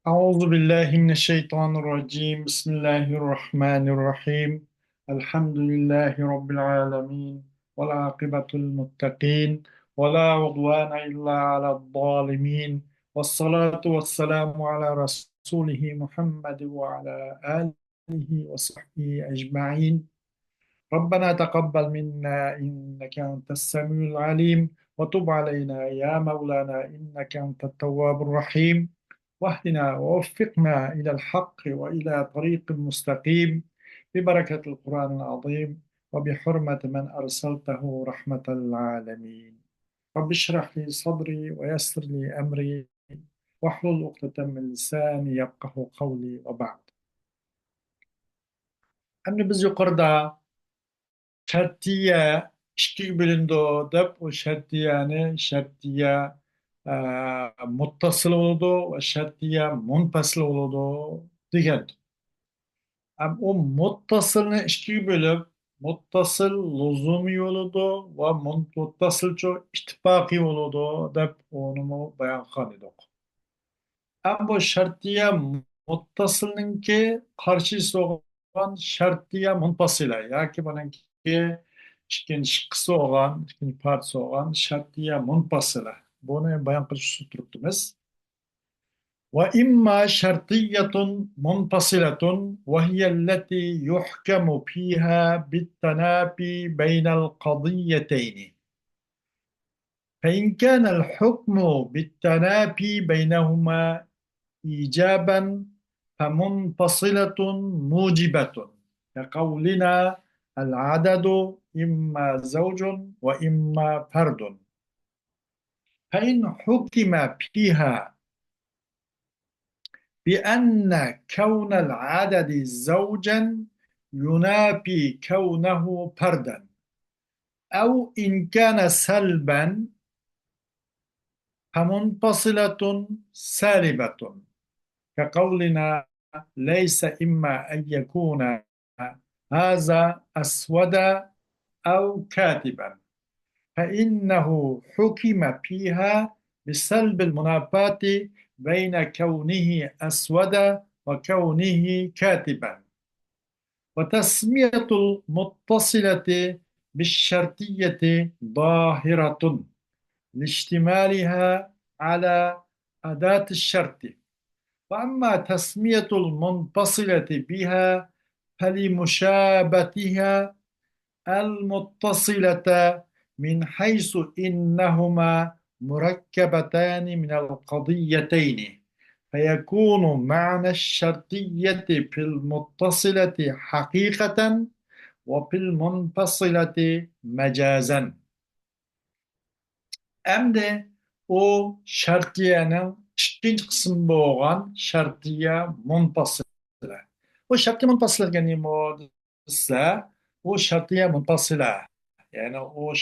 أعوذ بالله من الشيطان الرجيم بسم الله الرحمن الرحيم الحمد لله رب العالمين والعاقبة للمتقين ولا عدوان إلا على الظالمين والصلاة والسلام على رسوله محمد وعلى آله وصحبه أجمعين ربنا تقبل منا إنك أنت السميع العليم وتب علينا يا مولانا إنك أنت التواب الرحيم واهدنا ووفقنا إلى الحق وإلى طريق مستقيم ببركة القرآن العظيم وبحرمة من أرسلته رحمة العالمين رب اشرح لي صدري ويسر لي أمري واحلل عقدة من لساني يفقه قولي وبعد أنا biz yuqorida shartiya ikkiga bo'lindi deb u shartiyani shartiya muttasil bo'ladi va shartiya munfasil bo'ladi degan. U muttasilni ikkiga bo'lib muttasil luzumi bo'ladi va muttasilcha ittifoqiy bo'ladi deb uni bayon qilgan edik. Bu shartiya muttasilninki qarshisi bo'lgan shartiya munfasila yoki buniki ikkinchi qismi bo'lgan, ikkinchi partisi bo'lgan shartiya munfasila. Buni bayon qilishni turibmiz. Wa imma shartiyatun munfasilatun wa hiya allati yuhkamu fiha bit-tanafi bayna al-qadiyatayn. فإن كان الحكم بالتنافي بينهما إيجابا فمنفصلة موجبة كقولنا العدد إما زوج وإما فرد فإن حكم فيها بأن كون العدد زوجا ينافي كونه فردا أو إن كان سلبا فمنفصلة سالبة كقولنا ليس إما أن يكون هذا أسودا أو كاتبا فإنه حكم فيها بسلب المنافاة بين كونه أسودا وكونه كاتبا وتسمية المتصلة بالشرطية ظاهرة لاشتمالها على أداة الشرط وأما تسمية المنفصلة بها فلمشابهتها المتصلة من حيث إنهما مركبتان من القضيتين فيكون معنى الشرطية في المتصلة حقيقة وفي المنفصلة مجازا. Endi o şartiyenin ikkinchi qismi bo'lgan shartiya munfasila. Bu shartiya munfasilaga nima desa, u shartiya munfasila. Ya'ni o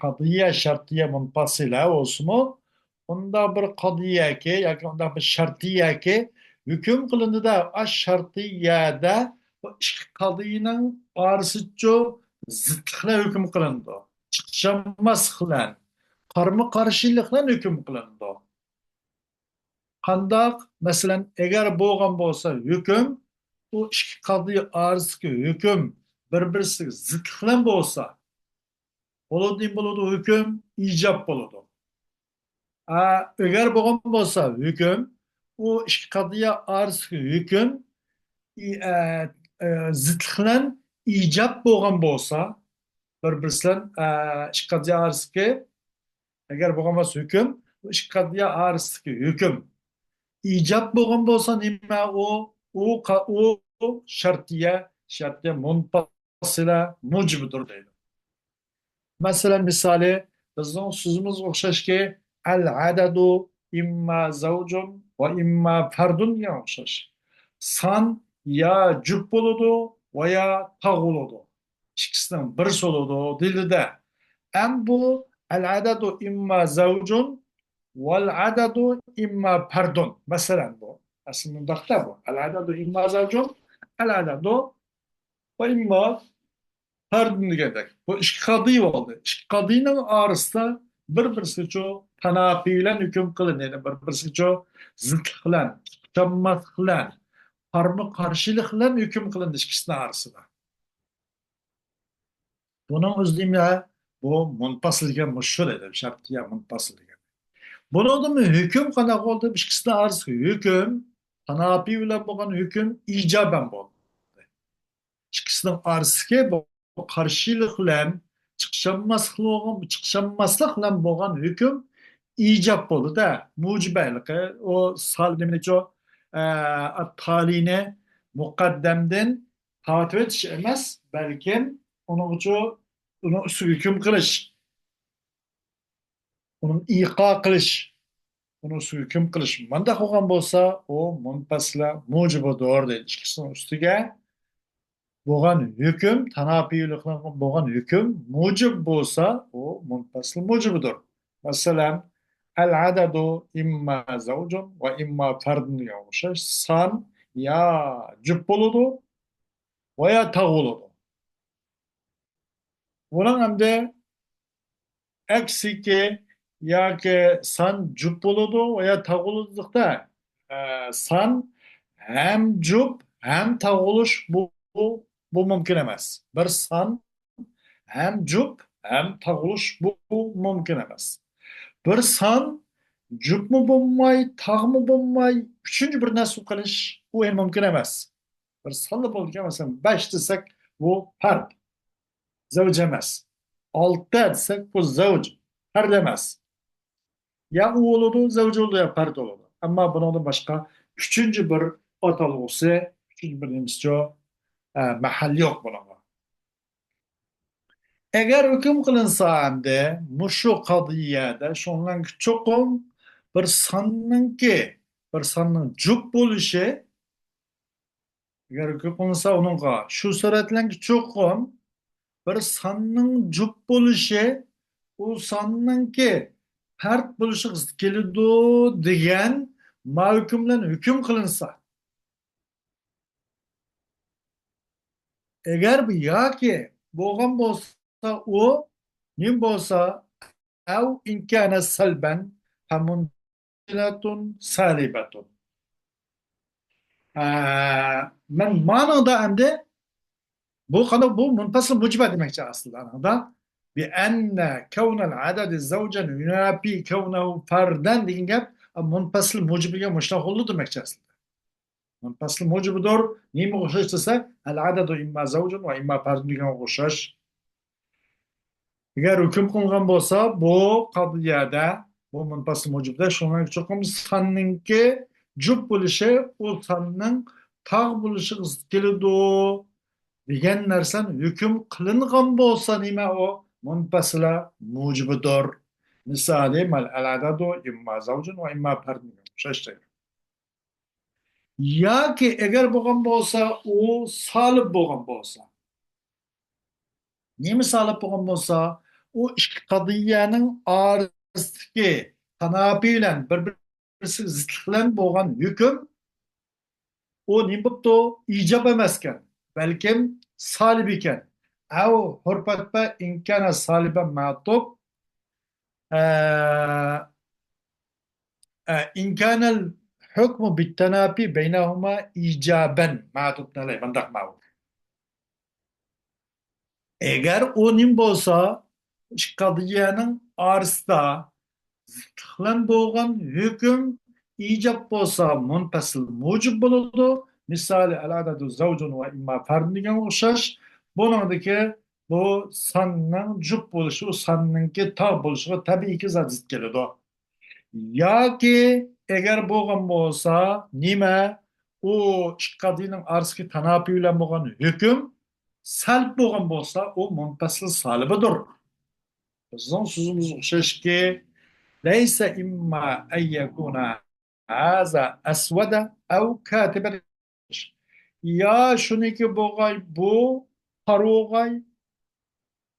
qadiya shartiya munfasila o'smi unda bir qadiyaki yoki unda bir shartiyaki hukm qilindida a shartiyada bu ikki qadiyaning orasicha zidliklar hukm qilindi. Chiqishmas qilan qarma qarshilikdan hukm qilindi. Qandaq, masalan, agar bo'lgan bo'lsa hukm, u ikki qadriy orasidagi hukm bir-birisiga zidlikdan bo'lsa, bo'ladi hukm ijob bo'ladi. Agar bo'lgan bo'lsa hukm, u ikki qadriy orasidagi hukm zidlikdan ijob bo'lgan bo'lsa, bir-birisidan ikki qadriy orasidagi agar bo'lgan bo'lsa hukm, ikki qadriya orasidagi hukm ijob bo'lgan bo'lsa nima u shartiya munfasila mujibidir deydi. Masalan, misoli bizning so'zimiz o'xshashki al adadu imma zavjun va imma fardunga o'xshash. Son ya jup bo'ladi va ya tog' bo'ladi. Ikkisidan birisi bo'ladi dilida. Ham bu al-adadu imma zavjun val adadu imma pardon. Masalan bu. Aslında mundaqda bu. Al-adadu imma zavjun al-adadu ve imma pardon degandek. Bu ikki qadiy bo'ldi. Ikki qadiyning orasida bir-birisiga tanafilan hukm qilinadi. Bir-birisiga zidlik bilan chiqishmaslik bilan qarama qarshilik bilan hukm qilindi ikkisini orasida. Bunun o'zida bu munfasil degan mushur edi, shartga munfasil degan. Bunun hüküm qanaqa oldu? İkisini arası hüküm, tanapi bilan bo'lgan hüküm ijoban bo'ldi. Ikkisinin arasıga bu qarshilik bilan chiqisholmaslik bilan bo'lgan hüküm ijob bo'ldi-da, mujibayligi. O sal demakchi talini muqaddamdan tatib etish emas, balkim uning uchun uni hüküm qilish, uning iqo qilish, uni hüküm qilish. Manda qilgan bo'lsa, o munfasila mujibidir deydi. Ikkisinin ustiga bo'lgan hüküm, tanapilik bo'lgan hüküm mujib bo'lsa, o munfasil mujibidir. Masalan, al-adadu imma zavjun va imma fardun degan o'xshash. Son ya jup bo'ladi va ya tog' bo'ladi. Buning hamda aksiki yoki son jup bo'ladi va ya tog' bo'ladiqda, son hem jup hem tog' bo'lish bu mumkin emas. Bir son hem jup hem tog' bo'lish bu mumkin emas. Bir son jupmi bo'lmay, tog'mi bo'lmay, uchinchi bir narsa qilish u ham mumkin emas. Bir sonli bo'lgan, masalan, 5 desak bu fard, zavj emas. 6 desak bu zavj, fard emas. Ya u bo'ladi, zavj bo'ladi, ya fard bo'ladi. Ammo bundan boshqa uchinchi bir atalg'usi, uchinchi bir nemizcha mahal yo'q bunga. Eğer hüküm kılınsa hamda mushu qadiyada şondan cho'qim bir sonning jup bo'lishi, agar hukm qilinsa uningga shu suratlanki cho'qim bir sonning jup bo'lishi, u sonningki fard bo'lishi keladi degan mahkum bilan hukm qilinsa, eğer bu yoki bo'lgan bo'lsa, o nim bo'lsa ev inkâne salben hamundilatun salibatun. Men ma'noda endi bu munfasil mujiba demekçi aslında anada. Bi enne kevnel adedi zavcen yunapi kevnehu ferden degan gap munfasil mujibiga mushtaq bo'ldi demekçi aslında. Munfasil mujibidir. Nima o'xshash desa, al adadu imma zavjun va imma fardun degan o'xshash. Eğer hüküm kılgan bolsa, bu qadiyada, bu munfasil mujibda şundan cho'qim sonninki jup bo'lishi, u sonning tog' bo'lishi keladi degan narsan hukm qilingan bo'lsa, nima o munfasila mujibidir. Misali, mal al-adadu imma zawjun va imma fardun. O'xshashdir. Yoki agar bo'lgan bo'lsa, u solib bo'lgan bo'lsa. Nima solib bo'lgan bo'lsa, o ikki qadiyaning orasidagi tanapi bilan bir-birisi zidlik bilan bo'lgan hukm o nima bo'pti? Ijob emas ekan, balkim solib ekan. Av hurfatba inkana soliban ma'tub inkanal hukmu bit-tanapi baynahuma ijaban ma'tub nalay bandaq ma'tub. Eğer o nim bo'lsa, qadiyaning orasida zidlik bo'lgan hukm ijob bo'lsa, munfasil mujib bo'ladi. Misali al-adadu zawjun va imma fardun degan o'xshash. Buningdagi bu sonning jup bo'lishi, u sonningki tog' bo'lishiga tabiiyki zid keladi. Yoki agar bo'lgan bo'lsa, nima u qadiyaning orasidagi tanapi bilan bo'lgan hukm salb bo'lgan bo'lsa, u munfasil salibidir. Bizning so'zimiz o'xshashki, laysa imma an yakuna haza aswada aw katiban. Ya shuniki bo'lg'ay bu qarog'ay,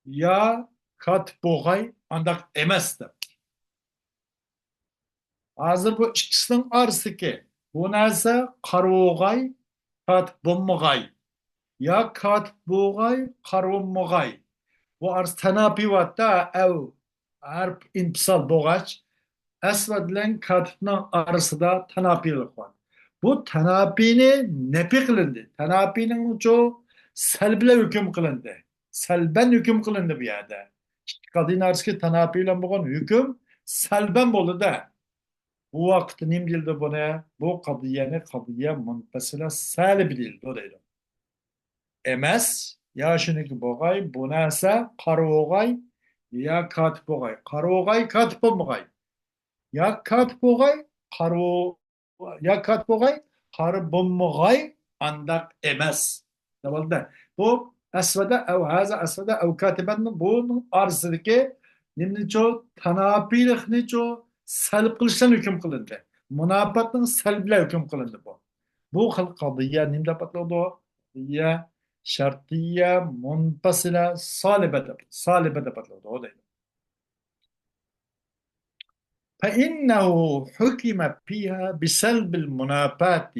ya katib bo'lg'ay andaq emasdi. Hozir bu ikkisining orasidagi bu narsa qarog'ay, katib bo'lmag'ay. Ya katib bo'lg'ay, qarolmag'ay. Bu arz tanapi vatta ev harf intisal bo'lg'ach, asvad bilan katibning orasida tanapilik bor. Bu tanabini nepi kılındı. Tanabinin ucu selble hüküm kılındı. Selben hüküm kılındı bir yerde. Kadın arası tanabiyle bugün hüküm selben bolu da. Bu vakit nim dildi buna? Bu kadiyeni kadiye munfasıla salib dildi. O değil. Emes ya şuniki boğay bu neyse karı oğay ya katip oğay. Karı oğay katip oğay. Ya katip oğay karı ya katip oğay karı oğay andak emes. Tamam da bu esvede ev haza esvede ev katiben bunun arzındaki nimniço tanapilih niço selb kılıştan hüküm kılındı. Munafatın selble hüküm kılındı bu. Bu hal kadiye nimde patladı. هي شرطية منفصلة صالبة بطلوا هذا فإنه حكم فيها بسلب المنافاة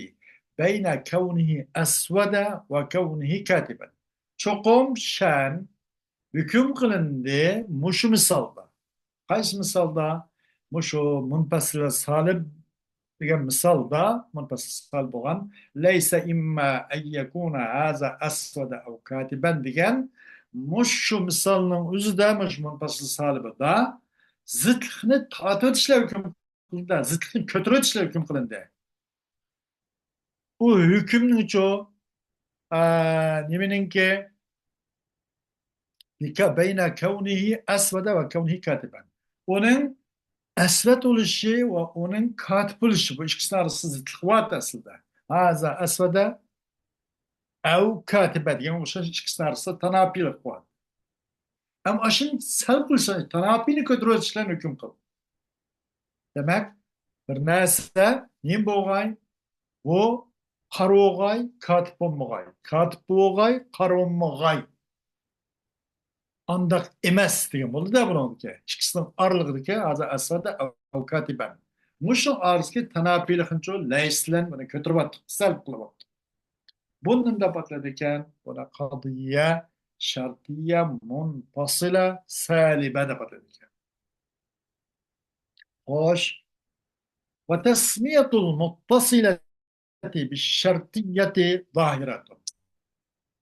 بين كونه أسود وكونه كاتبا çokum şen hüküm kılındı muşu misalda. Kaç misalda? Muşu munfasile salib degan misalda munfasil salib bo'lgan leysa imma en yekuna haza asvada ev katiban degan mushu misalning o'zida mush munfasil salibida zidlikni tortib o'tishlar hukm qilindi, zidlikni ko'tarib o'tishlar hukm qilindi. Bu hukmning uchu nimaninki bayna kavnihi asvada va kavnihi katiban. Uning asvat bo'lishi va uning katib bo'lishi bu ikkisini orasida zidlik bor aslida. Haza asvada ev katiba degan o'xshash ikkisini orasida tanapilik bor. Ama shuni sal qilsa tanapini ko'tarib o'tishlarni hukm qildi. Demak, bir narsa nim bo'lg'ay, bu qarog'ay, katib bo'lmag'ay. Katib bo'lg'ay, qarolmag'ay. Andaq emas degan bo'ldi-da buniki. Ikkisining oralig'idagi hozir asvada ev katiban. Mushu orasida tanapilikni layslan buni ko'tarib o'tdi, sal qilib o'tdi. Bundan da patladı ekan, buna kadiye, şartiye, munfasıla, salibe de patladı ekan. Hoş. Ve tesmiyetul muttasıleti bi şartiyeti zahiratun.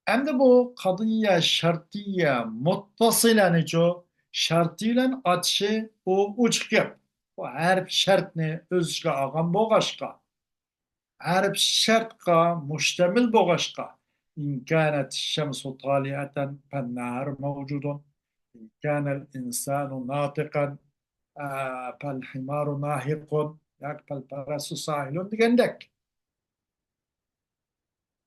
Endi bu kadiye, şartiye, muttasıla neço, şartiyle atışı o uç gap. Bu her şartni özgü ağam boğaşka. عارف شرطة مشتمل بغشقة إن كانت الشمس طالعة فالنهار موجود إن كان الإنسان ناطقا فالحمار ناهق فالفرس ساهل عندك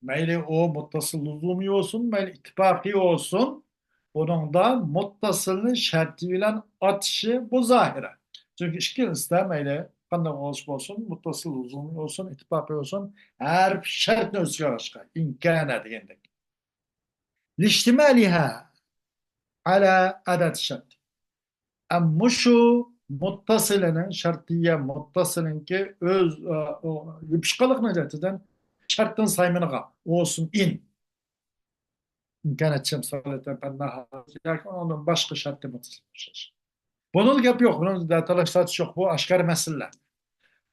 meyli o muttasıl lüzumi olsun, meyli ittifaki olsun, onun da muttasılın şartıyla atışı bu zahire. Çünkü ikisi de meyli kandan olsun, muttasıl lüzumi olsun, ittifaki olsun, her şart özgür aşka, imkana diyendek. Liştimaliha ala adet şart. Ama şu muttasılının, şartiye muttasılın ki öz yapışkalık necatinden şartın saymını olsun in. İmkanet şemsaleten pennaha. Onun başka şartı muttasılmış. Bunun gap yok. Bunun detaylaştırıcı yok. Bu aşkar mesele.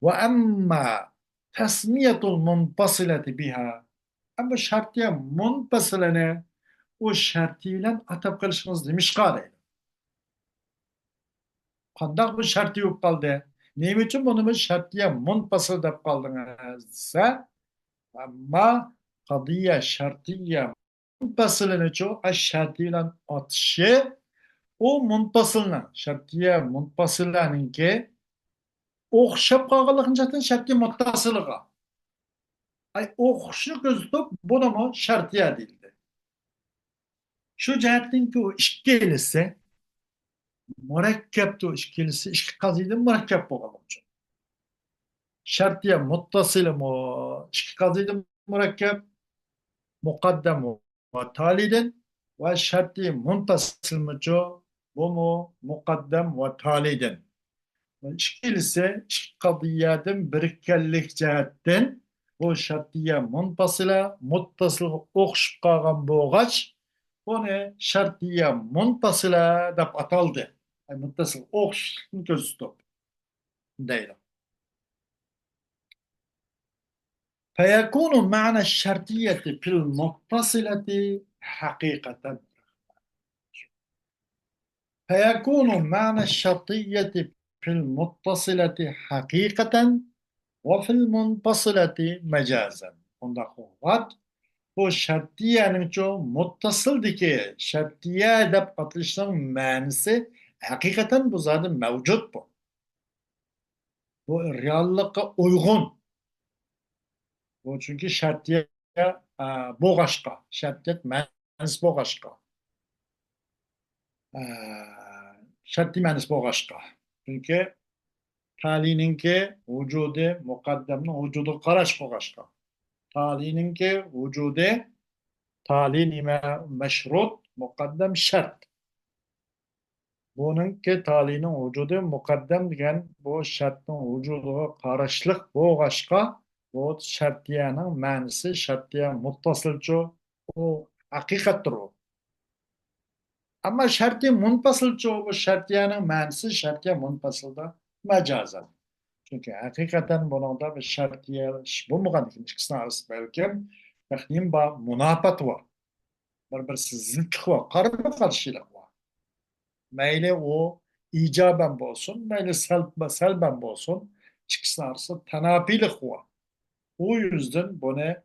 Ve emma tesmiyetul munfasileti biha. Ama şartiye munfasilene o şartıyla atap kalışınız demiş gari. Kandak bu şartı yok kaldı. Ne için bunu şartiye munfasil dep kaldınızsa ama kadiye şartiye munfasilene çok şartıyla atışı o munfasilna şartiye munfasilaninki o'xshab qolganligini zaten şartiye muttasiliga. Ay o'xshni ko'zitib bunimi şartiye deyildi. Shu jihatdanki u ikkalisi murakkabdi, ikkalisi ikki qaziyda murakkab bo'lgani uchun. Şartiye muttasilimi ikki qaziyda murakkab muqaddam va talidin va shartiye muntasilmi bu mu muqaddam va talidin. İkilisi ikki qadiyyadan birikkanlik jihatdan bu shartiya munfasila muttasilga o'xshib qolgan bo'lg'ach buni shartiya munfasila deb ataldi. Muttasil o'xshishni ko'rsatib deydi. فيكون معنى الشرطية في المتصلة حقيقة. فيكون معنى الشرطية في المتصلة حقيقة وفي المنفصلة مجازا. Onda var. Bu şartiyenin çoğu muttasıldaki şartiye de atılışının manisi hakikaten bu zaten mevcut bu. Bu reallığa uygun. Bu çünkü şartiye bu başka. Şartiyet manisi bu başka. E, Şarti manisi bu başka. Çünkü talininki vücudu mukaddemnin vücudu karaş bu başka. Talininki vücudu tali nime meşrut mukaddem şart. Bununki talinin vücudu mukaddem degan bu şartning vücuduga qarashliq bo'lg'achqa bu shartiyaning ma'nisi shartiya muttasilchu u haqiqatdir u. Ammo shartiya munfasilchu bu shartiyaning ma'nisi shartiya munfasilda majazan. Çünkü hakikaten bunun bir şartiye bo'lmagan ekan ikkisini orasida balkim taxmin va munobat bor. Bir-birisi zidlik var, qarama qarshilik var. Mayli o icaben olsun, mayli selben olsun, ikisinin arasında tenafilik var. O yüzden bunu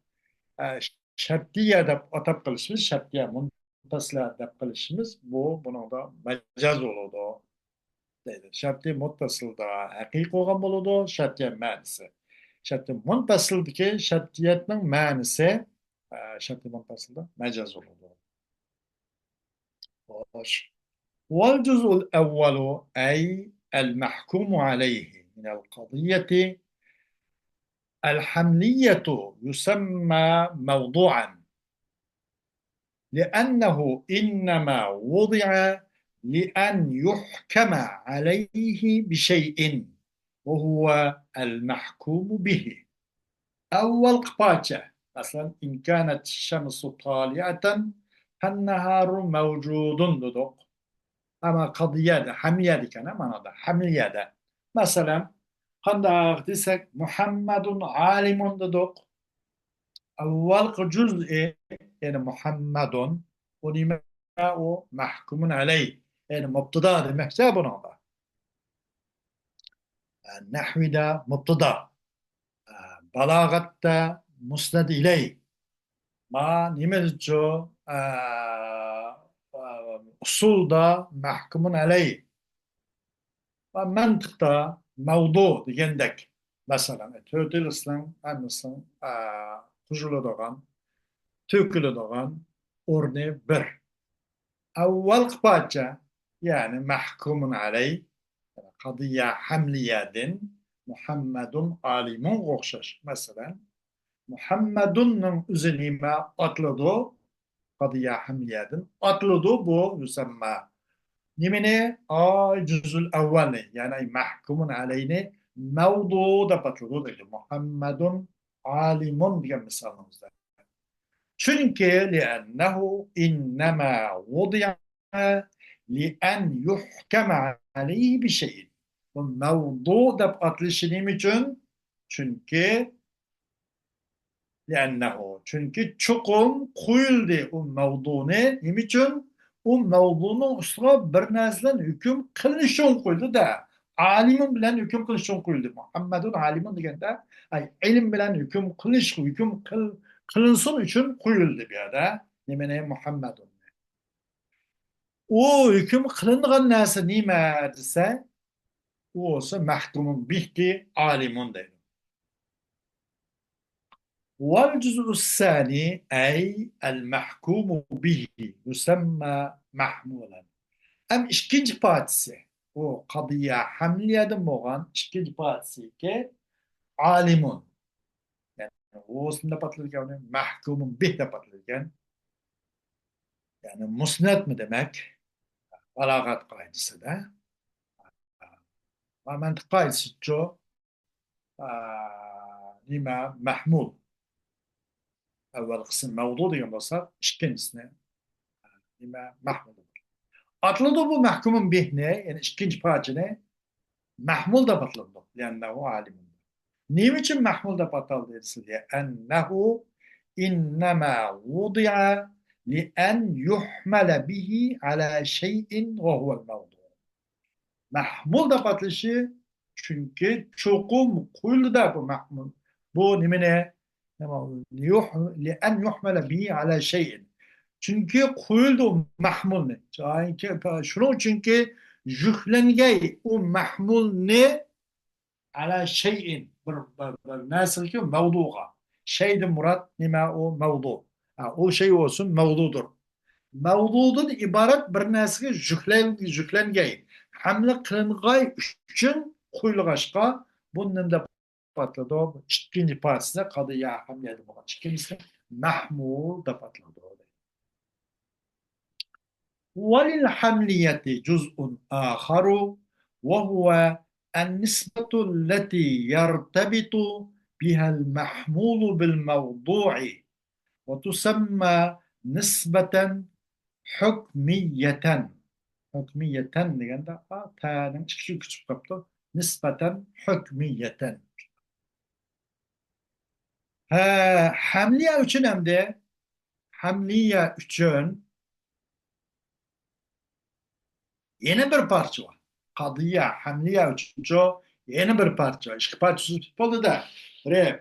şartiye de atab kılışımız, şartiye muttasila deb kılışımız bu bunun da mecaz oludu. Deydi. Şartiye muttasıl da hakik olan buludu, şartiye manisi. Şartiye muttasıldaki şartiyetin manisi şartiye muttasılda mecaz oludu. Hoş. والجزء الأول أي المحكوم عليه من القضية الحملية يسمى موضوعا لأنه إنما وضع لأن يحكم عليه بشيء وهو المحكوم به. أول قباجة مثلا إن كانت الشمس طالعة فالنهار موجود لدق. Ama kadiyede, hamiyede kana manada, hamiyede. Mesela, kanda desek Muhammedun alimun dedik. Evvel cüz'i yani Muhammedun o nime o mahkumun aleyh. Yani mubtada demekse buna da. Nahvide mubtada. Balagatta musned ileyh. Ma nime diyor? Usulda mahkumun aleyh. Mantıkta mevdu degandek mesela tötilisining annising tuziladigan to'kiladigan o'rni bir. Avval qilpacha ya'ni mahkumun alay qadiya hamliyadin Muhammadun alimun o'xshash. Masalan, Muhammadunning o'zi nima otlidu qadiya hamliyadin otlidu bu yusamma Nimene cüzül evvelni yani mahkumun aleyni mevduda batırıyor Muhammedun alimun diye misalımızda. Çünkü li'ennehu innema vudi'a li'en yuhkeme aleyhi bir şeyin. Bu mevdu da atılışını için çünkü çünkü çukum koyuldu o mevdunu için o mevzunun üstüne bir narsadan hüküm kılınışın koyuldu da alimin bilen hüküm kılınışın koyuldu. Muhammedun alimin degende ilim bilen hüküm kılınsın için koyuldu bir yerde. Nemene Muhammedun. O hüküm kılıngan narsa nime dese o olsa mahkumun bihti alimun deydi. والجزء الثاني أي المحكوم به يسمى محمولا. Hem ikinci partisi o kadıya hamliyeden boğan ikinci partisi ki alimun. Yani o osunda patlarken mahkumun bih de patlarken yani musnet mi demek? Balagat kaidesi de. Ama mantık kaidesi şu nima mahmul. Evvel kısım mevdu diyen olsa ikincisine nima mahmul. Atladı bu mahkumun bih ne? Yani ikinci parça ne? Mahmul da batıldı. Yani o alimin. Niçin mahmul da batal dersi diye? Ennehu innema vudi'a li en yuhmele bihi ala şeyin ve huvel mevdu. Mahmul da batılışı çünkü çokum kul da bu mahmul. Bu nimine li en yuhmele bihi ala şeyin. Çünkü kul da mahmul ne? Şunu çünkü jühlengey o mahmul ne? على شيء nasıl ki mevduğa. Şeydi murat nima o mevdu. Ha, o şey olsun mevdudur. Mevdudun ibaret bir narsaga yüklengay. Hamla qilingay uchun qo'yilg'ashqa bundan da patladi. Ikkinchi partisida qadiya ahamiyati bo'lgan. Ikkinchisi mahmul da patladi. وللحملية جزء آخر وهو النسبة التي يرتبط بها المحمول بالموضوع وتسمى نسبة حكمية حكمية دегенде ta'ның küçük kaptı nispeten hükmiyeten. Hamliye üçün hem de hamliye üçün yeni bir parça var. Kadıya, hamliye üçüncü yeni bir parça. İki parçası oldu da.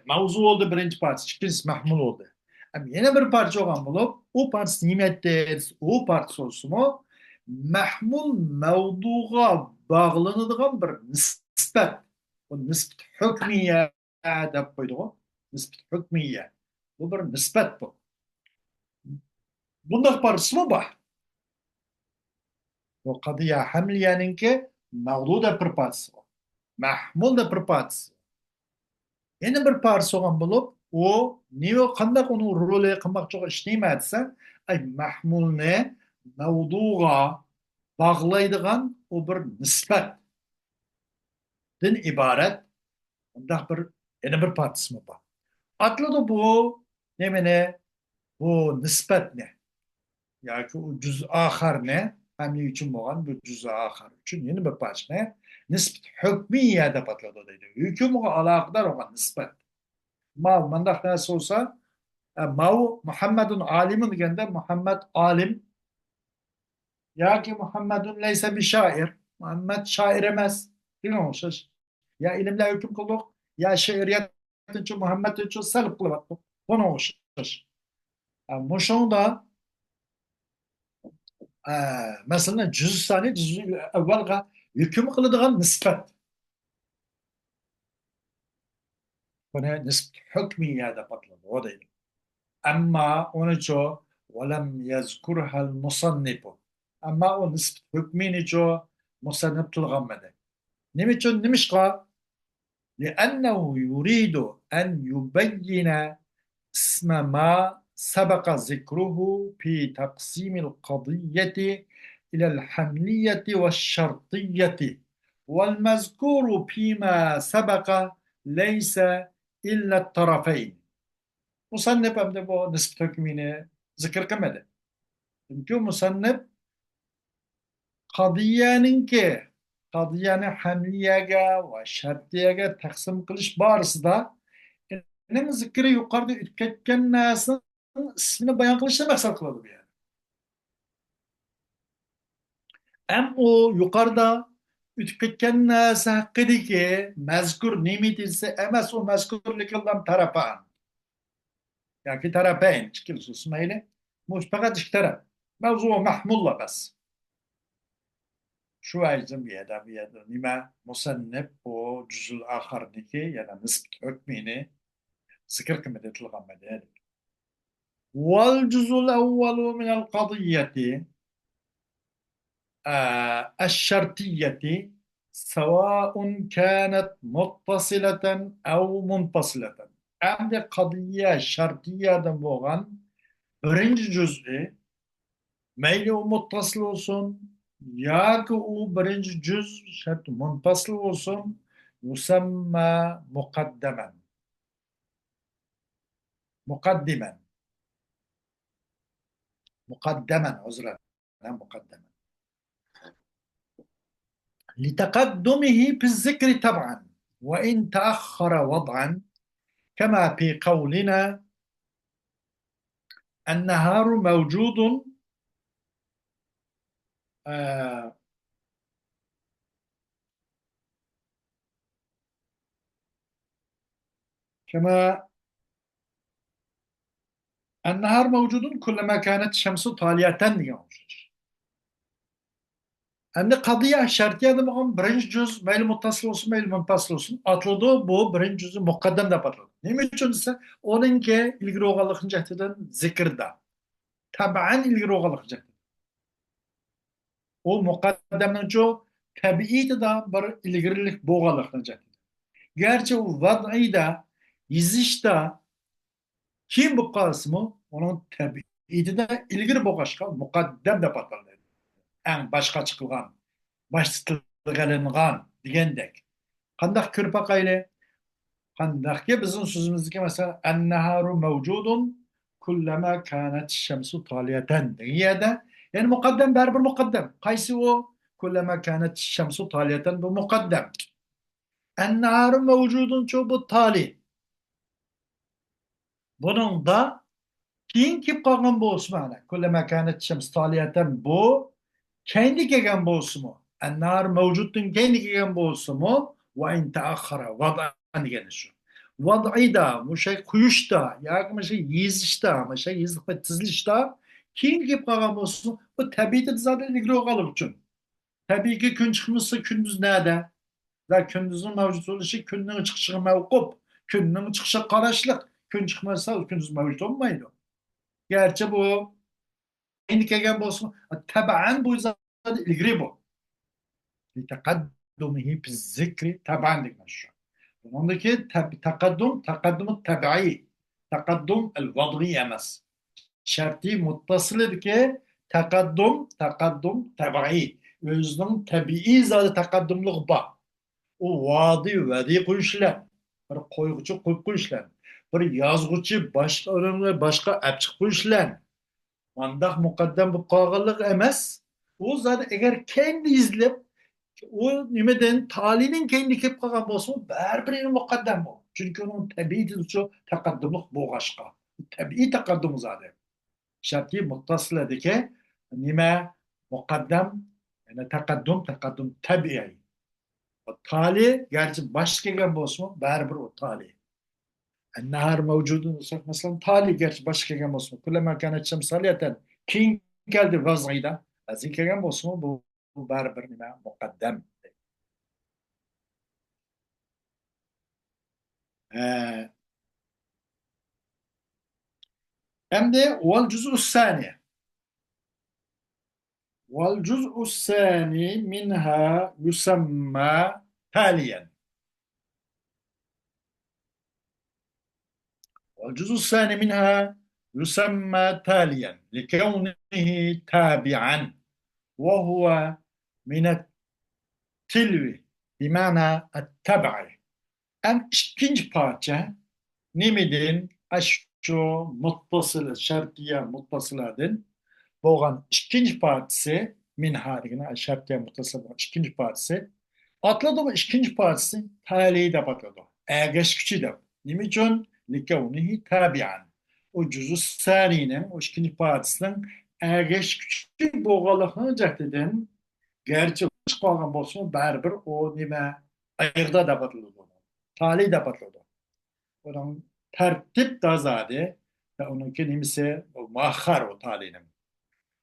Mavzu oldu birinci parça. İkincisi mahmul oldu. Ama yeni bir parça olan bulup o parça nimettir. O parça olsun o mahmul mevduğa bağlanıdığın bir nispet. O nispet hükmiye de koydu o. Nispet hükmiye. Bu bir nispet bu. Bunda parçası mı var? وقضية حملية مغلوطة برباتس محمول ده برباتس يعني برباتس olan bulup o niye kandak onu role kılmak çok işlemezse ay mahmul ne mevduğa bağlaydıgan o bir nispet din ibaret ondan bir yeni bir parçası mı var atlı da bu ne bu nispet ne yani o cüz ahar ne hamle için olan bir cüz ahar için yeni bir parça ne nispet hükmiye de patladı dedi hükümü alakadar olan nispet mav mandak nasıl olsa mav Muhammedun alimin degende Muhammed alim ya ki Muhammedun leyse bir şair Muhammed şair emez değil mi olmuş ya ilimle hüküm kıldık ya şiiriyet için Muhammed için selip kılıp bunu olmuş yani bu şunda مثلا الجزء الثاني الجزء الاول يمكن قلدغا نسبة هنا نسبة حكمية هذا بطل وضعي أما ونجو ولم يذكرها المصنف أما نسبة حكمي نجو مصنف تلغمده نمشو نمشقى لأنه يريد أن يبين اسم ما سبق ذكره في تقسيم القضية إلى الحملية والشرطية والمذكور فيما سبق ليس إلا الطرفين مصنف أمده bu nispet hükmünü zikir kılmadı. Çünkü musannif qadiyani hamliyege ve şartiyege taksim kılış barısında benim zikri yukarıda ütüp ketken narsın ismini bayan kılışla maksat kıladı bir yani. Hem o yukarıda ütüp ketken narsa hakkıdaki mezkur nimit ise emes o mezkur likildan tarapan. Yani ki tarapayn. Çıkılış İsmail'i. Muş fakat iki taraf. Mevzu mahmulla bas. Şu ayrıca bir yerde nime musannif o cüzül ahardaki yani nispet hükmini zikir kıymet tilgam edildi. والجزء الأول من القضية الشرطية سواء كانت متصلة أو منفصلة. عند قضية şartiye boğan birinci cüz'ü meyli o muttasıl olsun ya ki o birinci cüz şart munfasıl olsun yusamma mukaddemen mukaddimen mukaddemen uzra مقدما لتقدمه في الذكر طبعا وإن تأخر وضعا كما في قولنا النهار موجود آه كما النهار موجود كلما كانت الشمس طالية diyor. Hem de kadıya şartiye de bakın birinci cüz mail muttasıl olsun mail muntasıl olsun atladı bu birinci cüzü mukaddem de patladı. Ne için ise onunki ilgili oğalıkın cehdeden zikirde. Taban ilgili oğalıkın cehdeden. O mukaddemden çok tabiiydi da bir ilgililik boğalıkın cehdeden. Gerçi o vad'i da yizişte kim bu kısmı onun tabiiydi de ilgili boğaşka mukaddem de patladı. En başka çıkılgan, başlıklangan degендek. Qandaq körpaq ayle, qandaq ki bizim sözümüzdeki mesela enneharu mevcudun kullama kanat şemsu taliyeten degiyede. Yani mukaddem berber mukaddem. Qaysi o? Kullama kanat şemsu taliyeten bu mukaddem. Enneharu mevcudun çoğu bu tali. Bunun da keyingi qolgan bo'lsa mana kullama kanat shams toliyatan bu kendi kelgan bo'lsimi annar mavjuddan kendi kelgan bo'lsimi va in taakhara vad'an degani shu vad'ida o'sha quyishda yoki o'sha yezishda o'sha yezib va tizilishda keyin kelib qolgan bo'lsa bu tabiiyda zaten ilgili qolish uchun tabiiyki kun chiqmasa kunduz nada va kunduzning mavjud bo'lishi kunning chiqishiga mavquf kunning chiqishi qarashliq kun chiqmasa kunduz mavjud bo'lmaydi. Gerçi bu kendi kelgan bo'lsin taban bu zot ilgari bu litaqaddumihi fi zikri taban degan shu bundaki taqaddum tabiiy taqaddum al vad'iy emas shartiy muttasil ediki taqaddum tabiiy o'zining tabiiy zoti taqaddumligi bor u vadi qo'yishlar bir qo'yg'uchi qo'yib qo'yishlar bir yozg'uchi boshqa odamlar boshqa olib chiqib qo'yishlar mandaq muqaddam bu qolganlik emas u zot agar kendi izlab u nimadan talining kendi kelib qolgan bo'lsa baribir muqaddam bu chunki uning tabiiy shu taqaddumlik bo'lg'ashqa tabiiy taqaddum zoti shartiy muttasilidagi nima muqaddam yani taqaddum tabiiy tali gerçi baş kelgan bo'lsa baribir u tali النهار موجود مثلا tali gerçi baş kelgan bo'lsa kullama kanat shamsaliyatan keyin keldi vaziyda vaziyga kelgan bo'lsa bu baribir nima muqaddam endi val juz'u saniye والجزء الثاني منها يسمى تاليا والجزء الثاني منها يسمى تاليا لكونه تابعا وهو من التلو بمعنى التبع أم ikinci parça nimidin aşçı muttasıl şartiye muttasıladın bo'lgan ikkinchi partisi minha degan shartga muttasil bo'lgan ikkinchi partisi atladi bu ikkinchi partisi tali deb atladi ergash kuchi deb nima uchun likavnihi tabian o juzu saniyning o ikkinchi partisining ergash kuchi bo'lganligini jahdidan garchi qolgan bo'lsa baribir o nima ayirda deb atladi tali deb atladi uning tartib tazadi va uniki nimasi muaxxar o talining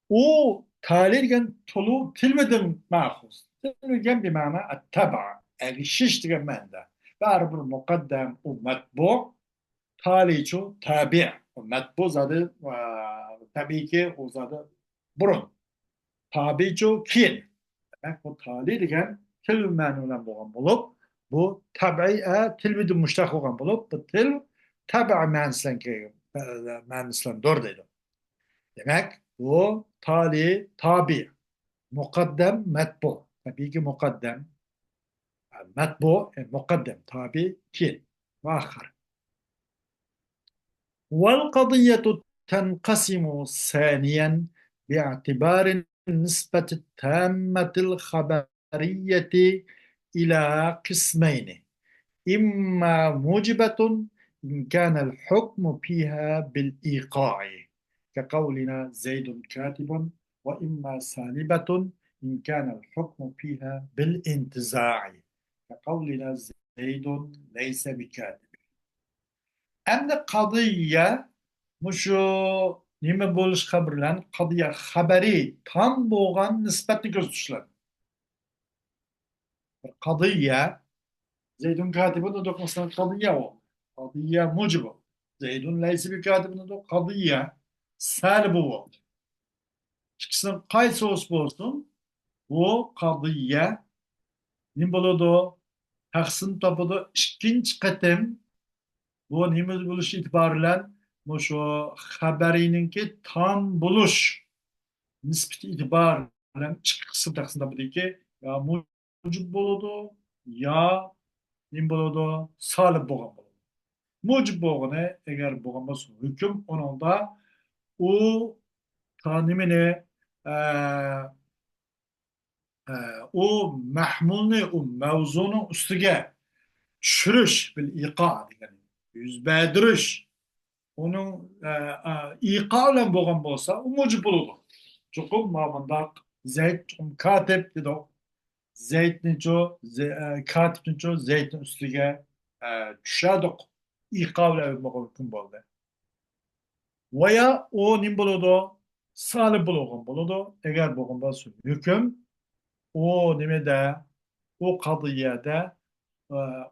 o tahlilgen tolu tilmeden mahfuz. Tilmeden bir mana attaba. Erişiş diye mende. Var bir mukaddem o matbu. Taliçu tabi. O matbu zadı tabii ki o zadı burun. Tabiçu kin. Demek bu tahlilgen til menulen boğan bulup bu tabi'e tilmeden müştak olan bulup bu til tabi mensilen doğru dedim. Demek bu tabi, mukaddem, metbu. Tabii ki mukaddem, metbu, mukaddem, tabi, ki, ve ahar. والقضية تنقسم ثانيا باعتبار النسبة التامة الخبرية إلى قسمين إما موجبة إن كان الحكم فيها بالإيقاع كقولنا زيد كاتب، وإما سالبة إن كان الحكم فيها بالانتزاع كقولنا زيد ليس بكاتب. أن قضية مشو نيم بولش خبرلان قضية خبري tam boğan nispetli gösterişler. قضية زيد كاتب ندوق مثلا قضية و قضية موجبة. زيد ليس بكاتب ندوق قضية سالبة و. İkisinin kaysı olsun bu قضية nimbolodo tahsin tapudu ikinci katım bu nimel buluş itibariyle şu haberininki tam buluş nispeti itibariyle iki kısım tahsin tapudu ki ya mucib buludu ya nimbolodo salib boğan buludu. Mucib boğanı eğer boğanması hüküm onun da o tanımını o mahmulni o mevzunun üstüge çürüş bil iqa yani yüz bediriş onun iqa ile boğan bolsa o mucib buludu. Çünkü mamında Zeyd katip dedi o. Zeyd niço katip niço Zeyd'in üstüge düşedok iqa ile boğan hüküm boldu. Veya o nim buludu salib buluğun buludu. Eğer boğan bolsa hüküm o nimede o kadıyede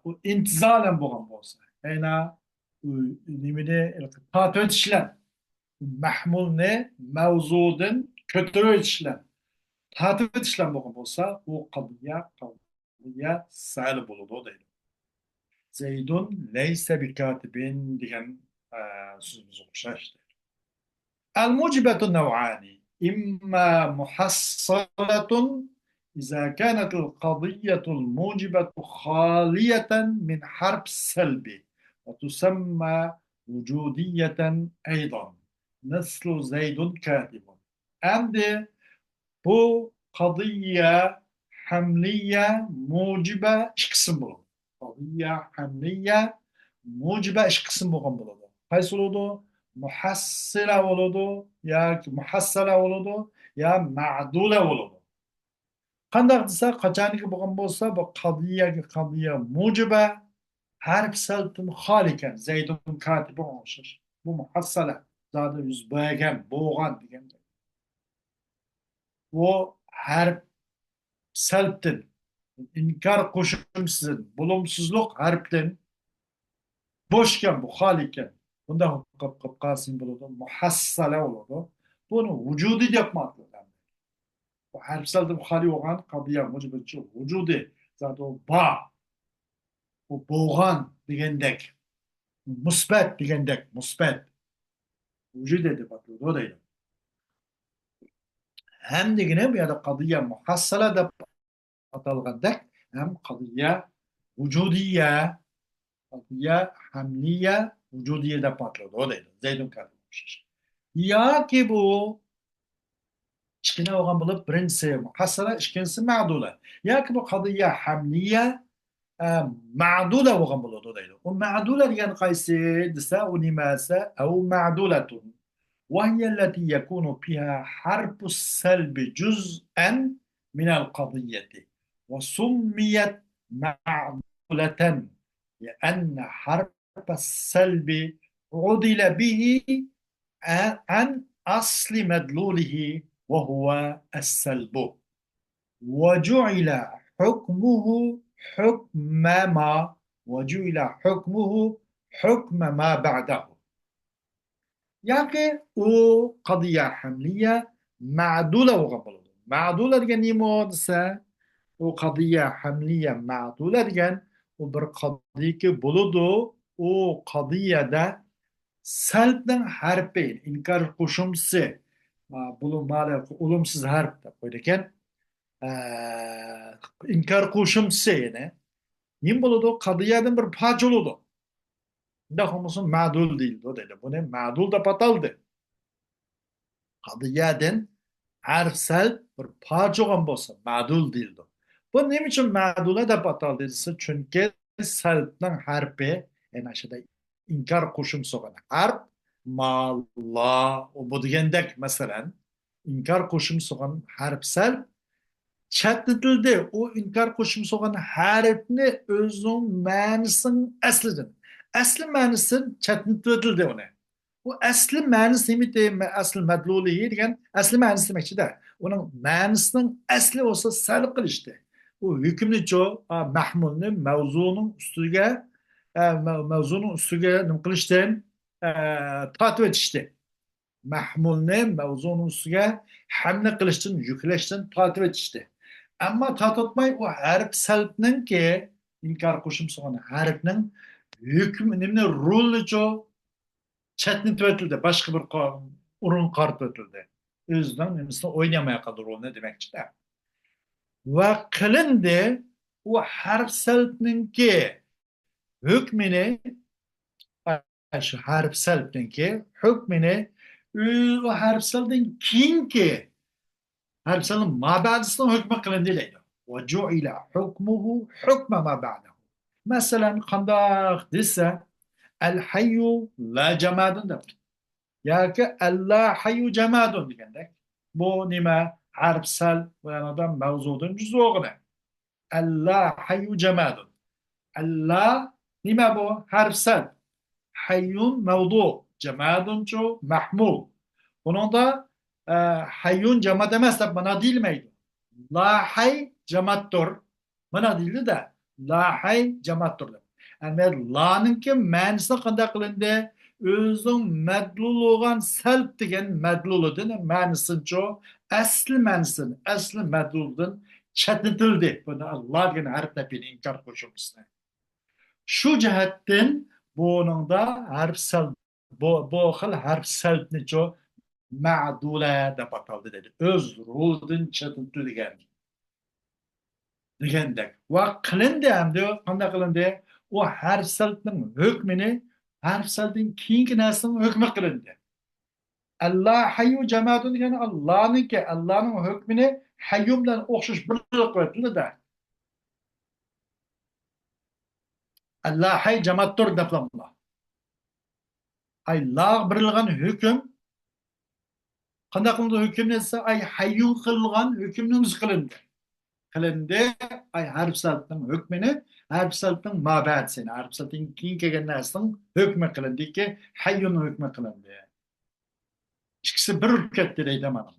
o intizalen boğan bolsa. Yani nimede tatvet işlem mahmul ne mevzudun kötü işlem tatvet işlem boğan bolsa o kadıya salib buludu değil. Zeydun leyse bir katibin diyen sözümüz okşaştı. الموجبة نوعان إما محصلة إذا كانت القضية الموجبة خالية من حرف سلبي وتسمى وجودية أيضا مثل زيد كاتب. عند bu قضية حملية موجبة iş kısım bulur. قضية حملية موجبة iş kısım bulur. Kaç oldu? Muhassila oludu ya muhassala oludu ya ma'dula oludu. Qandaq desa qachoniki bo'lgan bo'lsa bu qadiya mujiba harf saltun xolikan zaydun katibun o'xshash. Bu muhassala zodi yuz bergan bo'lgan deganda. Bu harf saltin inkor qo'shimsiz bo'lumsizlik harfdan bo'shgan bu xolikan. Bunda qasim bo'ladi, muhassala bo'ladi. Buni vujudi deb ma'nolaydi. Bu harfsalda xoli bo'lgan qadiya mujibichi vujudi zat u ba u bo'lgan degandek musbat degandek musbat vujudi deb ataladi. Ham degani bu yerda qadiya muhassala deb atalgandek ham qadiya vujudiya qadiya hamliya vujudiya deb ataladi. Zaydun kadim. Yoki bu kichkina bo'lgan bo'lib birinchisi muhassala ikkinchisi ma'dula yoki bu qadiya hamliya ma'dula bo'lgan bo'ladi deydi. U ma'dula degan qaysi desa u nimasi au ma'dulatun وهي التي يكون فيها حرف السلب جزءا من القضية وسميت معدولة لأن حرف السلب عُدل به عن أصل مدلوله وهو السلب وجعل حكمه حكم ما وجعل حكمه حكم ما بعده. Yani o qadiya hamliye ma'dula bo'lgan. Ma'dula degan nima desa, o qadiya hamliye ma'dula degan o bir qadiyki bo'ladi, o qadiyada salbning harfi inkor qo'shimchisi bo'lmali olumsiz harf deb qo'ydi ekan. İnkar qo'shimchisi yana nim bo'ladi, qadiyadan bir parcha bo'ladi. Unda hamısı ma'dul deyildi dedi. Buni ma'dul deb ataldi. Qadiyadan harf sal bir parcha bo'lgan bo'lsa ma'dul deyildi. Bu nima uchun ma'dula deb ataldi desa, chunki salbning harfi, yani aşağıda inkar koşumsu olan harf, ma, la, o bu degandek mesela, inkar koşumsu olan harf salb, chatlatildi. O inkar koşumsu olan harfni özünün ma'nisinin aslidan. Asli ma'nisini chatlatildi onu. Bu asli ma'nisi nima deyim, asli madluliyi degan asli ma'nisi demakchi-da. Uning ma'nisinin asli olsa salb qilishdi. Bu hukmni cho mahmulni mavzuning ustiga mavzuning ustiga nima qilishdan tortib o'tishdi. Mahmulni mavzuning ustiga hamla qilishdan, yuklashdan tortib o'tishdi. Ammo tortmay u harf salbninki inkor qo'shimcha harfning hukmi nima rolicho chatnitib o'tildi, boshqa bir o'rin qaritib o'tildi. O'zidan nimasini o'ynamay qoldi rolni demakchi-da. Va qilindi u harf salbninki hukmini, shu harf salbninki hukmini o harf salbdan keyingi harf salbning mabadisidan hukmi qilindi deydi. Va ju'ila hukmuhu hukma ma ba'dahu. Masalan, qandoq desa, al hayyu la jamadun deb. Yoki alla hayyu jamadun degandek. Bu nima? Harf salb va yanadan mavzudan juz'og'ini. Alla hayyu jamadun. Alla nima bu? Harf salb. Hayyun mavdu, jamadun chu mahmul. Buningda hayyun jamad emas deb mana deyilmaydi. La hay jamaddir. Mana deyildi-da. La hay jamaddir deb. Endi la'ninki ma'nisi qanday qilindi? O'zining madlul bo'lgan salb degan madlulidan ma'nisincha asli ma'nisini, asli madluldan chatlatildi. Buni Allah degan harfda inkor qo'shilmasdi. Shu jihatdan buningda harf salb bu xil harf salbnicho ma'dula deb ataldi dedi. O'z roldan chatlatilgan degandek. Va qilindi hamda qanday qilindi? O harf salbning hukmini harf salbdan keyingi narsaning hukmi qilindi. Allah hayyu jamadun degani Allohniki, Allohning hukmini hayyum bilan o'xshash bir qo'yildi-da. Allah hay jamaddir deblamlar. Ay la birilgan hukm qanday qilindi hukmni esa ay hayyun qilgan hukmni o'zi qilindi. Qilindi ay harf salbning hukmini harf salbning mabadisini, harf salbning keyin kelgan narsaning hukmi qilindiki, hayyun hukmi qilindi. İkisi bir ülket deydi mana.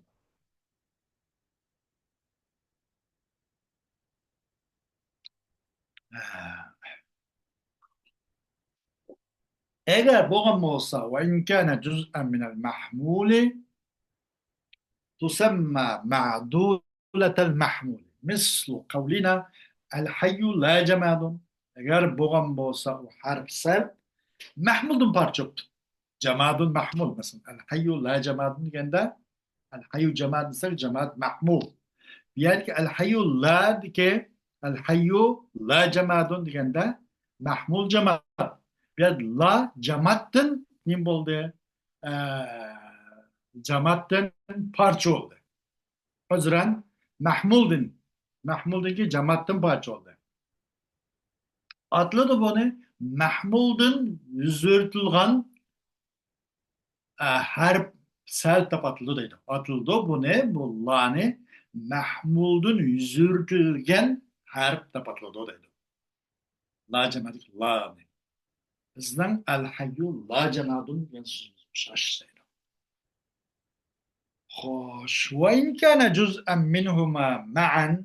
Eğer bo'lgan bo'lsa va in kana juz'an min al-mahmul tusamma ma'dulat al-mahmul mislu qawlina al-hayy la jamadun. Eğer bo'lgan bo'lsa u harf salb mahmuldan parçaptı. Jamadun mahmul mesela. Al-hayy la jamadun deganda al-hayy jamad desa jamad mahmul. Yani al-hayy la deke al-hayy la jamadun deganda mahmul jamad. Bir la cemaattin nim bo'ldi? Cemaattin parça oldu. Hozirhan mahmuldinki cemaattin parça oldu. Atladı bunu mahmuldin yüzürtülgan harf sel deb atıldı deydi. Atıldı bunu bu la'ni mahmuldin yüzürtülgen harf deb atıldı deydi. La cemaatlik la'ni. Bizden el-hayyu la cenadun şaşsaydı. Hoş. Ve in kana cüz'en minhuma ma'an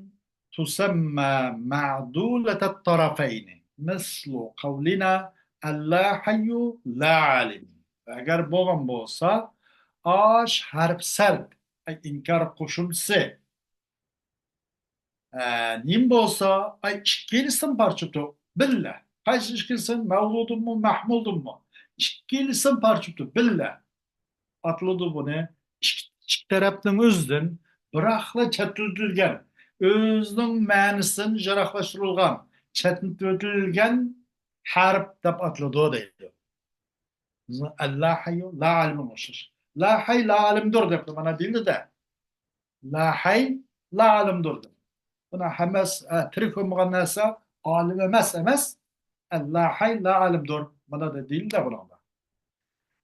tusamma ma'duletet tarafeyni. Mislu kavlina el-la hayyu la alim. Eğer bo'lgan bo'lsa, aş harf salb, inkar qo'shimchasi nim bo'lsa, ikkilisini parchapti billa. Qaysi ikkilisini mavludunmi, mahmuldunmi? Ikkilisini parchapti billa. Atladı bunu ikki tarafning o'zidan biroqla chatlatilgan, o'zining ma'nisini jaraqlashtirilgan, chatlatilgan harf deb atladı deydi. La hayyu la alim o'xshash. La hay la alimdir deb mana deyildi-da. La hay la alimdir. Buna hammasi tirik bo'lmagan narsa olim emas. La hay la alimdir. Bana da değil de buna.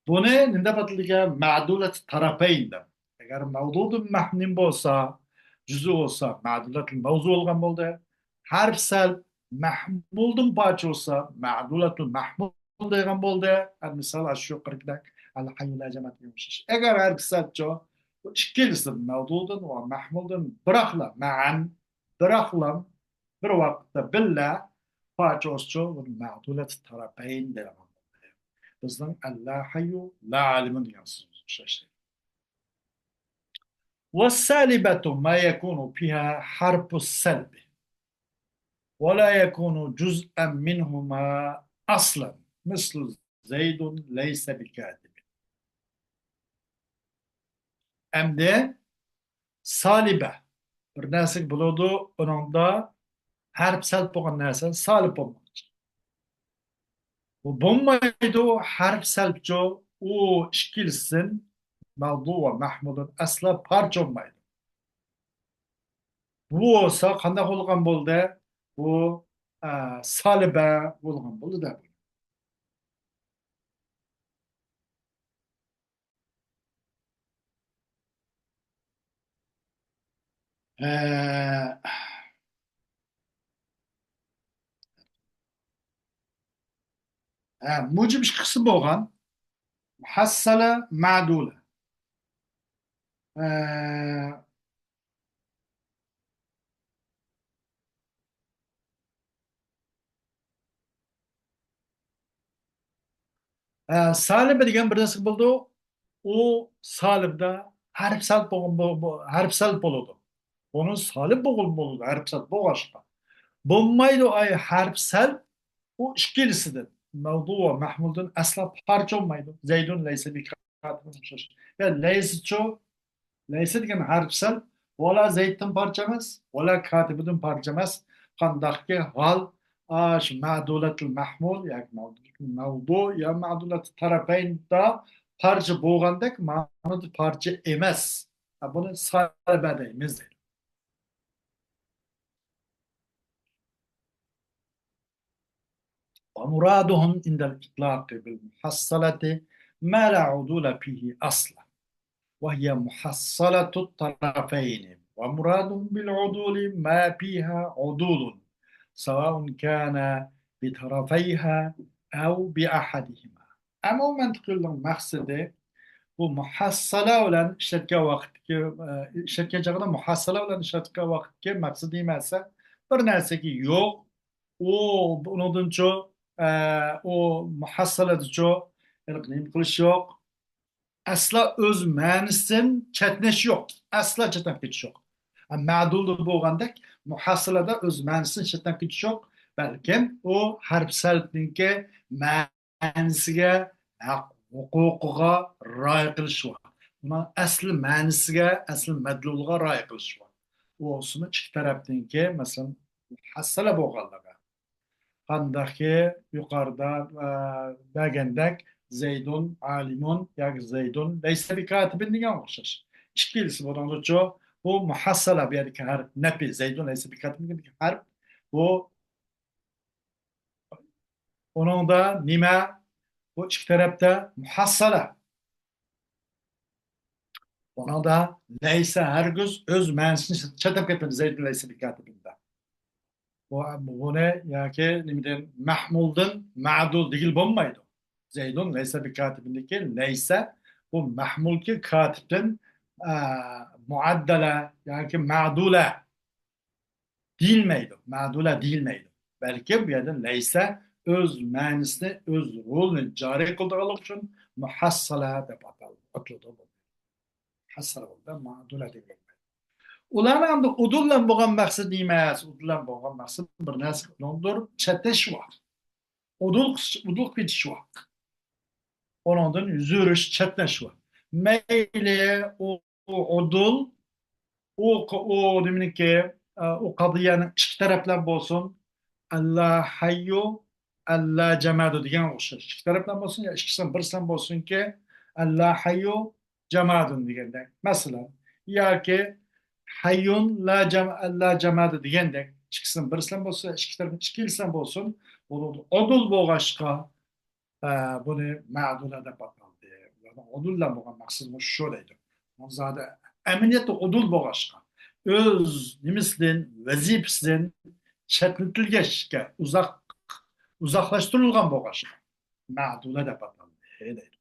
Buni nindabatiga ma'dulat tarafaynda. Agar mavdudu mahmin bo'lsa, juzu bo'lsa, ma'dulatul mavzu bo'lgan bo'ldi. Harf sal mahmuldun parcha bo'lsa, ma'dulatul mahmul degan bo'ldi. Misol shu yuqoridak al hayyul jamat yumshish. Agar harf salcho ikkilisi mavdudun va mahmuldun biraqla ma'an biraqlam bir vaqtda billa parcha bo'lsa, ma'dulat tarafayn degan. Bizden Allah hayyu la alimun yansız şey. والسالبة ما يكون فيها حرف السلب ولا يكون جزءا منهما أصلا مثل زيد ليس بكاتب. Hem salibe bir narsa bo'ladi, uningda harf salb bo'lgan narsa salib bo'lmoqchi. Bu bo'lmaydi, harf salbcho u ishkilsin mavdu va mahmudun asla parcha olmaydi. Bu bo'lsa qanday bo'lgan bo'ldi? Bu saliba bo'lgan bo'ldi-da. Mujib qismi bo'lgan muhassala ma'dula. Salib degan bir narsa bo'ldi. U salibda harf salb bo'lgan harf salb bo'ladi. Onu salib bo'ladi, harf salb bo'lg'ashqa. Bo'lmaydi ay harf salb u ikkilisidir. Mavdu va mahmuldan asla parcha olmaydi. Zaydun laysa bi katibin. Yani laysa degan harf salb wala zayddan parcha emas, wala katibdan parcha emas. Qandaqki hol ma'dulatul mahmul yoki mavdu ya ma'dulatul tarafaynda parça bo'lgandek ma'noda parça emas. Buni salba deymiz. ومرادهم عند الإطلاق بالمحصلة ما لا عدول فيه أصلا وهي محصلة الطرفين ومرادهم بالعدول ما فيها عدول سواء كان بطرفيها أو بأحدهما. أما منطق المقصد bu muhassala bilan ishlatgan vaqtga ishlatgan chog'ida muhassala bilan ishlatgan vaqtga maqsad emas, bir narsaga yo'q u undancho u muhassaladacho nima qilish yo'q, aslo o'z ma'nisidan chatnash yo'q, aslo chatnab ketish yo'q. Ma'dul bo'lgandek muhassalada o'z ma'nisidan chatnab ketish yo'q, balkim u harf salbniki ma'nisiga huquqiga rioya qilish va uni asli ma'nisiga, asli madlulga rioya qilish va o'sini ikki tarafdanki masalan muhassala bo'lganligi qandaki yuqorida degandek zaydun alimun yoki zaydun laysa bi katibin degan o'xshash ikkilisi bo'lgancha bu muhassala bu yerdagi harf nafi zaydun laysa bi katibin degan harf bu uningda nima bu ikki tarafda muhassala. Ona da laysa hargiz o'z ma'nosini chatib ketadi zaydun laysa bi katibinda. Buni yoki nimadan mahmuldan ma'dul degil bo'lmaydi. Zaydun laysa bi katibindagi laysa bu mahmulki katibdan muaddala yoki ma'dula deyilmaydi. Ma'dula deyilmaydi. Balki bu yerda laysa o'z ma'nosini, o'z rolini joriy qildiganlik uchun muhassala deb ataladi. Muhassala bo'ldi, ma'dula deb ataladi. Ularning ham udullan bo'lgan maqsad emas, udullan bo'lgan maqsad bir narsa undir chatish bor. Udul ketish bor. Ondan yurish, chatnash bor. Mayli udul o deminki o qadiyaning ikki taraflab bo'lsin. Allah hayyu Allah jamadu degan o'xshash. Ikki tarafdan bo'lsin yo ikkisidan birisidan bo'lsinki Allah hayyu jamadun degandek. Masalan, yoki hayyun la jamadu degandek ikkisidan birisidan bo'lsa, ikki tarafdan ikkilisidan bo'lsin, Odul boğaçqa bunu ma'dula deb ataldi. Odul bilan bo'lgan maqsadimiz shu deydi. Zada amaliyotda odul boğaçqa o'z nimasidan vazifasidan chetlatilgachga uzoqlashtirilgan boğaçqa ma'dula deb ataldi deydi.